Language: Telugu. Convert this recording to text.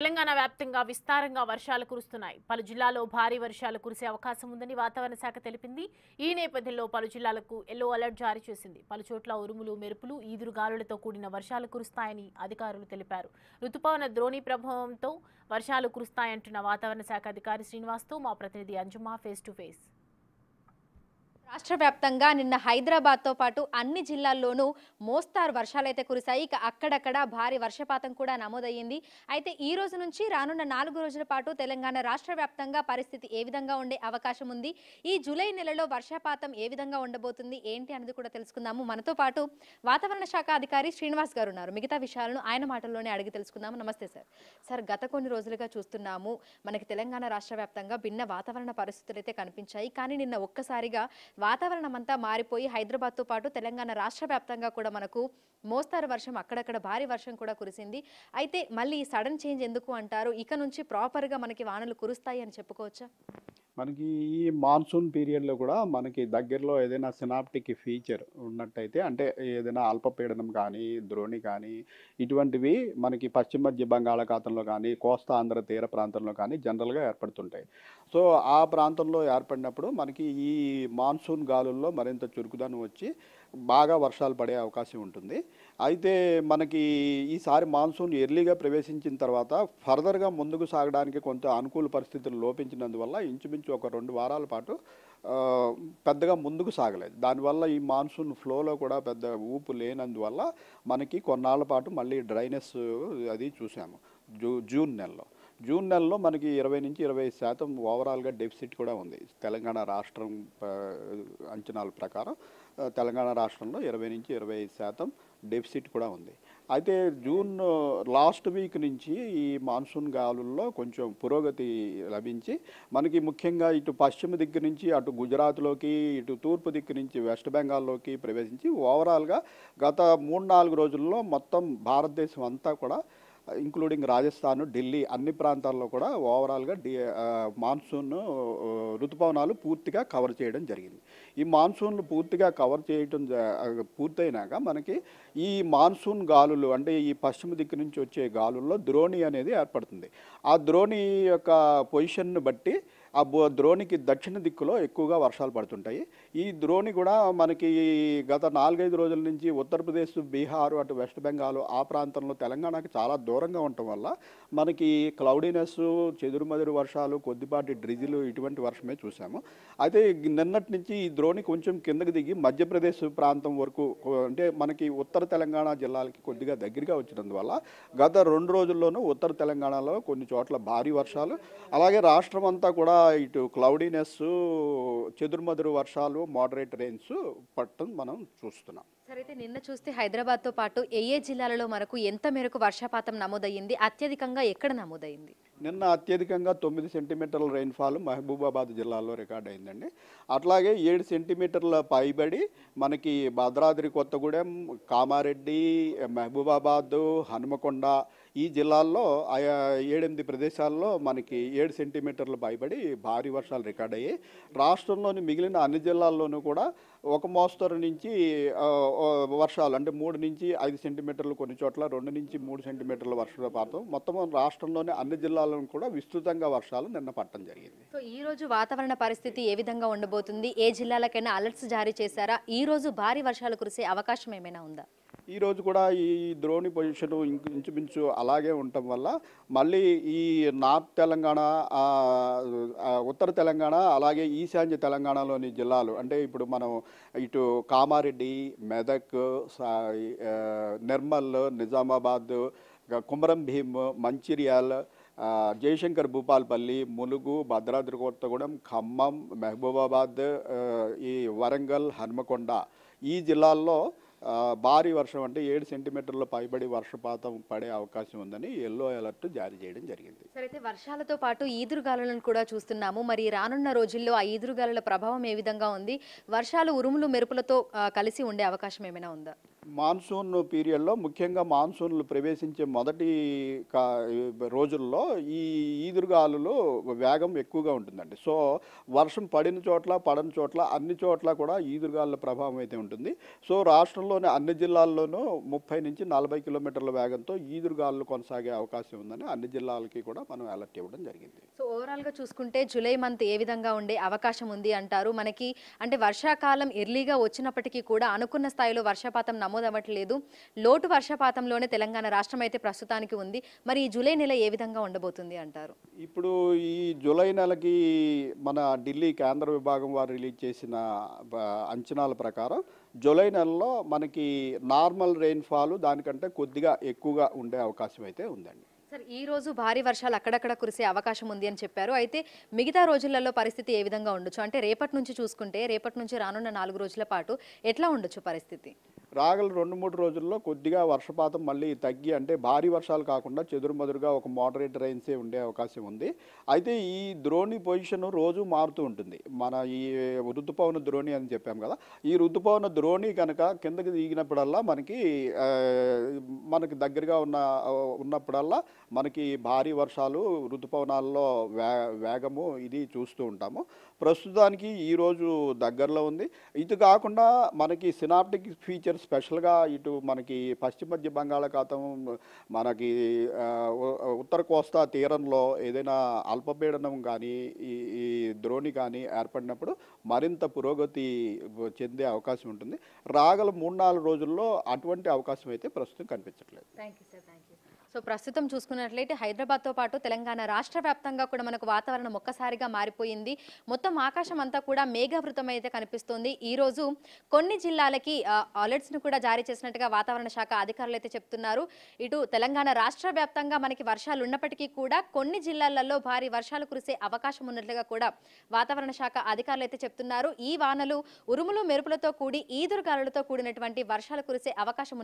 తెలంగాణ వ్యాప్తంగా విస్తారంగా వర్షాలు కురుస్తున్నాయి. పలు జిల్లాల్లో భారీ వర్షాలు కురిసే అవకాశం ఉందని వాతావరణ శాఖ తెలిపింది. ఈ నేపథ్యంలో పలు జిల్లాలకు యెల్లో అలర్ట్ జారీ చేసింది. పలు చోట్ల ఉరుములు, మెరుపులు, ఈదురుగాలులతో కూడిన వర్షాలు కురుస్తాయని అధికారులు తెలిపారు. రుతుపవన ద్రోణి ప్రభావంతో వర్షాలు కురుస్తాయంటున్న వాతావరణ శాఖ అధికారి శ్రీనివాస్తో మా ప్రతినిధి అంజుమా ఫేస్ టు ఫేస్. రాష్ట్ర వ్యాప్తంగా నిన్న హైదరాబాద్తో పాటు అన్ని జిల్లాల్లోనూ మోస్తారు వర్షాలైతే కురిశాయి. ఇక అక్కడక్కడ భారీ వర్షపాతం కూడా నమోదయ్యింది. అయితే ఈ రోజు నుంచి రానున్న 4 రోజుల పాటు తెలంగాణ రాష్ట్ర వ్యాప్తంగా పరిస్థితి ఏ విధంగా ఉండే అవకాశం ఉంది, ఈ జూలై నెలలో వర్షపాతం ఏ విధంగా ఉండబోతుంది ఏంటి అనేది కూడా తెలుసుకుందాము. మనతో పాటు వాతావరణ శాఖ అధికారి శ్రీనివాస్ గారు ఉన్నారు. మిగతా విషయాలను ఆయన మాటల్లోనే అడిగి తెలుసుకుందాము. నమస్తే సార్. సార్, గత కొన్ని రోజులుగా చూస్తున్నాము మనకి తెలంగాణ రాష్ట్ర వ్యాప్తంగా భిన్న వాతావరణ పరిస్థితులు అయితే కనిపించాయి. కానీ నిన్న ఒక్కసారిగా వాతావరణం అంతా మారిపోయి హైదరాబాద్తో పాటు తెలంగాణ రాష్ట్ర వ్యాప్తంగా కూడా మనకు మోస్తారు వర్షం, అక్కడక్కడ భారీ వర్షం కూడా కురిసింది. అయితే మళ్ళీ సడన్ చేంజ్ ఎందుకు అంటారు? ఇక నుంచి ప్రాపర్గా మనకి వానలు కురుస్తాయి అని చెప్పుకోవచ్చా? మనకి ఈ మాన్సూన్ పీరియడ్లో కూడా మనకి దగ్గరలో ఏదైనా సినాప్టిక్ ఫీచర్ ఉన్నట్టయితే, అంటే ఏదైనా అల్పపీడనం కానీ, ద్రోణి కానీ, ఇటువంటివి మనకి పశ్చిమ మధ్య బంగాళాఖాతంలో కానీ, కోస్తా ఆంధ్ర తీర ప్రాంతంలో కానీ జనరల్గా ఏర్పడుతుంటాయి. సో ఆ ప్రాంతంలో ఏర్పడినప్పుడు మనకి ఈ మాన్సూన్ గాలుల్లో మరింత చురుకుదనం వచ్చి బాగా వర్షాలు పడే అవకాశం ఉంటుంది. అయితే మనకి ఈసారి మాన్సూన్ ఎర్లీగా ప్రవేశించిన తర్వాత ఫర్దర్గా ముందుకు సాగడానికి కొంత అనుకూల పరిస్థితులు లోపించినందువల్ల ఇంచుమించు ఒక 2 వారాల పాటు పెద్దగా ముందుకు సాగలేదు. దానివల్ల ఈ మాన్సూన్ ఫ్లోలో కూడా పెద్ద ఊపు లేనందువల్ల మనకి కొన్నాళ్ళ పాటు మళ్ళీ డ్రైనెస్ అది చూసాము. జూన్ నెలలో మనకి 20 నుంచి 25% ఓవరాల్గా డెఫిసిట్ కూడా ఉంది. తెలంగాణ రాష్ట్రం అంచనాల ప్రకారం తెలంగాణ రాష్ట్రంలో 20 నుంచి 25% డెఫిసిట్ కూడా ఉంది. అయితే జూన్ లాస్ట్ వీక్ నుంచి ఈ మాన్సూన్ గాలుల్లో కొంచెం పురోగతి లభించి మనకి ముఖ్యంగా ఇటు పశ్చిమ దిక్కు నుంచి అటు గుజరాత్లోకి, ఇటు తూర్పు దిక్కు నుంచి వెస్ట్ బెంగాల్లోకి ప్రవేశించి ఓవరాల్గా గత 3-4 రోజుల్లో మొత్తం భారతదేశం అంతా కూడా ఇంక్లూడింగ్ రాజస్థాన్, ఢిల్లీ అన్ని ప్రాంతాల్లో కూడా ఓవరాల్గా మాన్సూన్ ఋతుపవనాలు పూర్తిగా కవర్ చేయడం జరిగింది. ఈ మాన్సూన్లు పూర్తిగా కవర్ చేయడం పూర్తయినాక మనకి ఈ మాన్సూన్ గాలులు, అంటే ఈ పశ్చిమ దిక్కు నుంచి వచ్చే గాలుల్లో ద్రోణి అనేది ఏర్పడుతుంది. ఆ ద్రోణి యొక్క పొజిషన్ను బట్టి ఆ ద్రోణికి దక్షిణ దిక్కులో ఎక్కువగా వర్షాలు పడుతుంటాయి. ఈ ద్రోణి కూడా మనకి గత 4-5 రోజుల నుంచి ఉత్తరప్రదేశ్, బీహార్, అటు వెస్ట్ బెంగాల్ ఆ ప్రాంతంలో తెలంగాణకి చాలా దూరంగా ఉండటం వల్ల మనకి క్లౌడీనెస్, చెదురుమదురు వర్షాలు, కొద్దిపాటి డ్రిజిలు ఇటువంటి వర్షమే చూసాము. అయితే నిన్నటి నుంచి ఈ ద్రోణి కొంచెం కిందకి దిగి మధ్యప్రదేశ్ ప్రాంతం వరకు, అంటే మనకి ఉత్తర తెలంగాణ జిల్లాలకి కొద్దిగా దగ్గరగా వచ్చినందువల్ల గత 2 రోజుల్లోనూ ఉత్తర తెలంగాణలో కొన్ని చోట్ల భారీ వర్షాలు, అలాగే రాష్ట్రం అంతా కూడా ఇటు క్లౌడీనెస్, చెదురుమదురు వర్షాలు, మోడరేట్ రెయిన్స్ పట్టడం మనం చూస్తున్నాం. సరే, అయితే నిన్న చూస్తే హైదరాబాద్తో పాటు ఏ జిల్లాలలో మనకు ఎంత మేరకు వర్షపాతం నమోదయ్యింది? అత్యధికంగా ఎక్కడ నమోదైంది? నిన్న అత్యధికంగా 9 సెంటీమీటర్ల రెయిన్ఫాల్ మహబూబాబాద్ జిల్లాలో రికార్డ్ అయిందండి. అట్లాగే 7 సెంటీమీటర్ల పైబడి మనకి భద్రాద్రి కొత్తగూడెం, కామారెడ్డి, మహబూబాబాద్, హనుమకొండ ఈ జిల్లాల్లో 7-8 ప్రదేశాల్లో మనకి 7 సెంటీమీటర్ల పైబడి భారీ వర్షాలు రికార్డ్ అయ్యాయి. రాష్ట్రంలోని మిగిలిన అన్ని జిల్లాల్లోనూ కూడా ఒక మోస్తరు నుంచి వర్షాలు, అంటే 3 నుంచి 5 సెంటీమీటర్లు, కొన్ని చోట్ల 2 నుంచి 3 సెంటీమీటర్ల వర్షపాతం, మొత్తం రాష్ట్రంలోని అన్ని జిల్లాలను కూడా విస్తృతంగా వర్షాలు నిన్న పట్టడం జరిగింది. సో ఈ రోజు వాతావరణ పరిస్థితి ఏ విధంగా ఉండబోతుంది? ఏ జిల్లాలకైనా అలర్ట్స్ జారీ చేశారా? ఈ రోజు భారీ వర్షాలు కురిసే అవకాశం ఏమైనా ఉందా? ఈ రోజు కూడా ఈ ద్రోణి పొజిషన్ ఇంచుమించు అలాగే ఉండటం వల్ల మళ్ళీ ఈ నార్త్ తెలంగాణ, ఉత్తర తెలంగాణ, అలాగే ఈశాన్య తెలంగాణలోని జిల్లాలు, అంటే ఇప్పుడు మనం ఇటు కామారెడ్డి, మెదక్, నిర్మల్, నిజామాబాద్, కుమరం భీం, మంచిర్యాల్, జయశంకర్ భూపాల్పల్లి, ములుగు, భద్రాద్రి కొత్తగూడెం, ఖమ్మం, మహబూబాబాద్, ఈ వరంగల్, హన్మకొండ ఈ జిల్లాల్లో భారీ వర్షం, అంటే 7 సెంటీమీటర్ల పైబడి వర్షపాతం పడే అవకాశం ఉందని యెల్లో అలర్ట్ జారీ చేయడం జరిగింది. సరే, అయితే వర్షాలతో పాటు ఈదురుగాలులను కూడా చూస్తున్నాము. మరి రానున్న రోజుల్లో ఆ ఈదురుగాలుల ప్రభావం ఏ విధంగా ఉంది? వర్షాలు ఉరుములు మెరుపులతో కలిసి ఉండే అవకాశం ఏమైనా ఉందా? మాన్సూన్ పీరియడ్లో ముఖ్యంగా మాన్సూన్లు ప్రవేశించే మొదటి రోజుల్లో ఈ ఈదురుగాలులు వేగం ఎక్కువగా ఉంటుందండి. సో వర్షం పడిన చోట్ల పడని చోట్ల అన్ని చోట్ల కూడా ఈదురుగాలుల ప్రభావం అయితే ఉంటుంది. సో రాష్ట్రంలోని అన్ని జిల్లాల్లోనూ 30 నుంచి 40 కిలోమీటర్ల వేగంతో ఈదురుగాలులు కొనసాగే అవకాశం ఉందని అన్ని జిల్లాలకి కూడా మనం అలర్ట్ ఇవ్వడం జరిగింది. సో ఓవరాల్గా చూసుకుంటే జూలై మంత్ ఏ విధంగా ఉండే అవకాశం ఉంది అంటారు? మనకి అంటే వర్షాకాలం ఎర్లీగా వచ్చినప్పటికీ కూడా అనుకున్న స్థాయిలో వర్షపాతం నమోదవ్వట్లేదు. లోటు వర్షపాతంలోనే తెలంగాణ రాష్ట్రం అయితే ప్రస్తుతానికి ఉంది. మరి ఈ జూలై నెల ఏ విధంగా ఉండబోతుంది అంటారు? ఇప్పుడు ఈ జూలై నెలకి మన ఢిల్లీ కేంద్ర విభాగం వారు రిలీజ్ చేసిన అంచనాల ప్రకారం జూలై నెలలో మనకి నార్మల్ రెయిన్ఫాల్ దానికంటే కొద్దిగా ఎక్కువగా ఉండే అవకాశం అయితే ఉందండి. సార్, ఈ రోజు భారీ వర్షాలు అక్కడక్కడ కురిసే అవకాశం ఉంది అని చెప్పారు. అయితే మిగతా రోజులలో పరిస్థితి ఏ విధంగా ఉండొచ్చు? అంటే రేపటి నుంచి చూసుకుంటే రేపటి నుంచి రానున్న 4 రోజుల పాటు ఎట్లా ఉండొచ్చు పరిస్థితి? రాగల 2-3 రోజుల్లో కొద్దిగా వర్షపాతం మళ్ళీ తగ్గి, అంటే భారీ వర్షాలు కాకుండా చెదురుమదురుగా ఒక మోడరేట్ రైన్సే ఉండే అవకాశం ఉంది. అయితే ఈ ద్రోణి పొజిషన్ రోజు మారుతూ ఉంటుంది. మన ఈ ఋతుపవన ద్రోణి అని చెప్పాం కదా, ఈ ఋతుపవన ద్రోణి కనుక కిందకి దిగినప్పుడల్లా మనకి దగ్గరగా ఉన్నప్పుడల్లా మనకి భారీ వర్షాలు ఋతుపవనాల్లో వేగము ఇది చూస్తూ ఉంటాము. ప్రస్తుతానికి ఈరోజు దగ్గరలో ఉంది. ఇది కాకుండా మనకి సినాప్టిక్ ఫీచర్ స్పెషల్గా ఇటు మనకి పశ్చిమ మధ్య బంగాళాఖాతం, మనకి ఉత్తర కోస్తా తీరంలో ఏదైనా అల్పపీడనం కానీ ఈ ద్రోణి కానీ ఏర్పడినప్పుడు మరింత పురోగతి చెందే అవకాశం ఉంటుంది. రాగల 3-4 రోజుల్లో అటువంటి అవకాశం అయితే ప్రస్తుతం కనిపించట్లేదు. Thank you sir, thank you. So ప్రస్తుతం చూసుకున్నట్లయితే హైదరాబాద్తో పాటు తెలంగాణ రాష్ట్ర వ్యాప్తంగా కూడా మనకు వాతావరణం ఒక్కసారిగా మారిపోయింది. మొత్తం ఆకాశం అంతా కూడా మేఘావృతం అయితే కనిపిస్తుంది. ఈరోజు కొన్ని జిల్లాలకి అలర్ట్స్ను కూడా జారీ చేసినట్టుగా వాతావరణ శాఖ అధికారులు అయితే చెప్తున్నారు. ఇటు తెలంగాణ రాష్ట్ర వ్యాప్తంగా మనకి వర్షాలు ఉన్నప్పటికీ కూడా కొన్ని జిల్లాలలో భారీ వర్షాలు కురిసే అవకాశం ఉన్నట్లుగా కూడా వాతావరణ శాఖ అధికారులు అయితే చెప్తున్నారు. ఈ వానలు ఉరుములు మెరుపులతో కూడి ఈదురుగాలులతో కూడినటువంటి వర్షాలు కురిసే అవకాశం